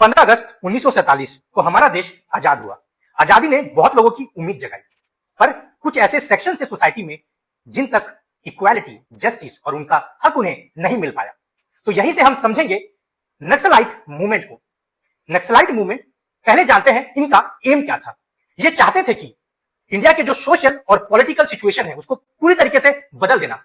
15 अगस्त 1947 को हमारा देश आजाद हुआ। आजादी ने बहुत लोगों की उम्मीद जगाई, पर कुछ ऐसे सेक्शन थे सोसाइटी में जिन तक इक्वालिटी, जस्टिस और उनका हक उन्हें नहीं मिल पाया। तो यहीं से हम समझेंगे नक्सलाइट मूवमेंट को। नक्सलाइट मूवमेंट, पहले जानते हैं इनका एम क्या था। ये चाहते थे कि इंडिया के जो सोशल और पॉलिटिकल सिचुएशन है उसको पूरी तरीके से बदल देना।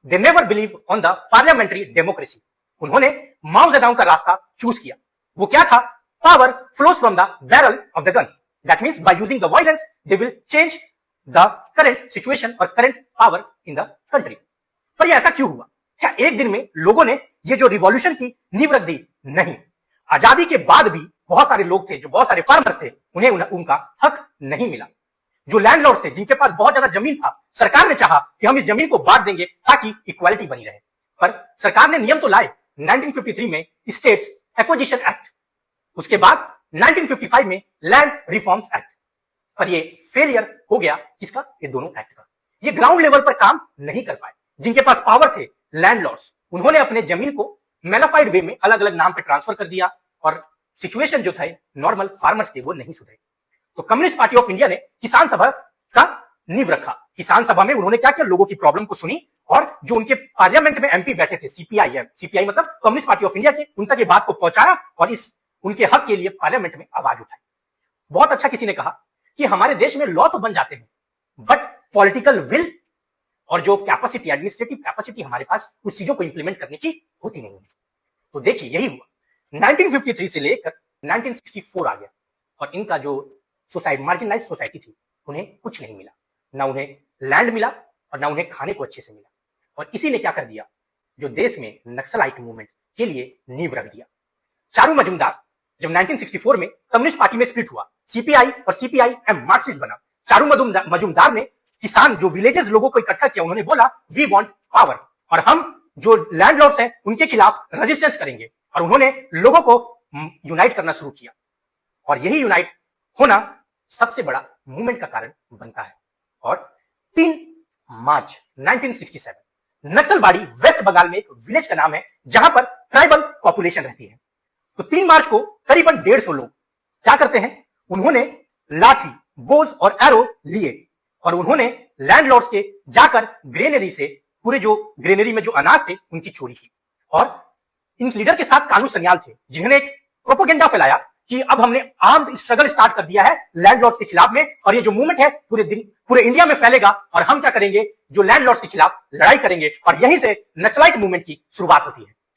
They never believe on the parliamentary democracy. उन्होंने माओ जेडोंग का रास्ता चूज किया। वो क्या था? Power flows from the barrel of the gun. That means by using the violence they will change the current situation और current power in the country. पर ये ऐसा क्यों हुआ? क्या एक दिन में लोगों ने ये जो रिवॉल्यूशन की नींव रख दी? नहीं। आजादी के बाद भी बहुत सारे लोग थे, जो बहुत सारे फार्मर्स थे, उन्हें उनका हक नहीं मिला। जो लैंडलॉर्ड थे, जिनके पास बहुत ज्यादा जमीन था, सरकार ने चाहा कि हम इस जमीन को बांट देंगे ताकि इक्वालिटी बनी रहे। पर सरकार ने नियम तो लाए 1953 में स्टेट्स एक्विजिशन एक्ट, उसके बाद 1955 में लैंड रिफॉर्म्स एक्ट। पर ये फेलियर हो गया किसका? ये दोनों एक्ट का। ये ग्राउंड लेवल पर काम नहीं कर पाए। जिनके पास पावर थे, लैंडलॉर्ड्स, उन्होंने अपने जमीन को मैनिफाइड वे में अलग अलग नाम पे ट्रांसफर कर दिया और सिचुएशन जो थे नॉर्मल फार्मर्स के वो नहीं सुधरे। तो कम्युनिस्ट पार्टी ऑफ इंडिया ने किसान सभा का नींव रखा। किसान सभा में उन्होंने क्या किया? लोगों की प्रॉब्लम को सुनी और जो उनके पार्लियामेंट में एमपी बैठे थे, सीपीआई मतलब कम्युनिस्ट पार्टी ऑफ इंडिया के, उन तक ये बात को पहुंचाया और इस उनके हक के लिए पार्लियामेंट में आवाज उठाई। बहुत अच्छा किसी ने कहा कि हमारे देश में लॉ तो बन जाते हैं, बट पॉलिटिकल विल और जो कैपेसिटी, एडमिनिस्ट्रेटिव कैपेसिटी हमारे पास उस चीजों को इंप्लीमेंट करने की होती नहीं है। तो देखिए यही हुआ। 1953 से लेकर 1964 आ गया और इनका जो सोसाइटी, मार्जिनलाइज सोसाइटी थी, उन्हें कुछ नहीं मिला। ना उन्हें लैंड मिला और ना उन्हें खाने को अच्छे से मिला। और इसी ने क्या कर दिया? जो देश में नक्सलाइट मूवमेंट के लिए नींव रख दिया। चारू मजूमदार जब 1964 में कम्युनिस्ट पार्टी में स्प्लिट हुआ, सीपीआई और सीपीआई-एम मार्क्सिस्ट बना। चारू मजूमदार ने किसान, जो विलेजेस लोगों को इकट्ठा किया, उन्होंने बोला वी वांट पावर और हम जो लैंडलॉर्ड्स हैं उनके खिलाफ रेजिस्टेंस करेंगे। और उन्होंने लोगों को यूनाइट करना शुरू किया और यही यूनाइट होना सबसे बड़ा मूवमेंट का कारण बनता है। और 3 मार्च 1967 नक्सलबाड़ी वेस्ट बंगाल में एक विलेज का नाम है जहां पर ट्राइबल पॉपुलेशन रहती है। तो 3 मार्च को करीबन 150 लोग क्या करते हैं? उन्होंने लाठी, बोझ और एरो लिए और उन्होंने लैंडलॉर्ड्स के जाकर ग्रेनरी से पूरे जो ग्रेनरी में जो अनाज थे उनकी चोरी की। और इन लीडर के साथ कानू सन्याल थे, जिन्होंने एक प्रोपेगेंडा फैलाया कि अब हमने आर्म्ड स्ट्रगल स्टार्ट कर दिया है लैंडलॉर्ड्स के खिलाफ में और ये जो मूवमेंट है पूरे इंडिया में फैलेगा और हम क्या करेंगे? जो लैंडलॉर्ड्स के खिलाफ लड़ाई करेंगे। और यहीं से नक्सलाइट मूवमेंट की शुरुआत होती है।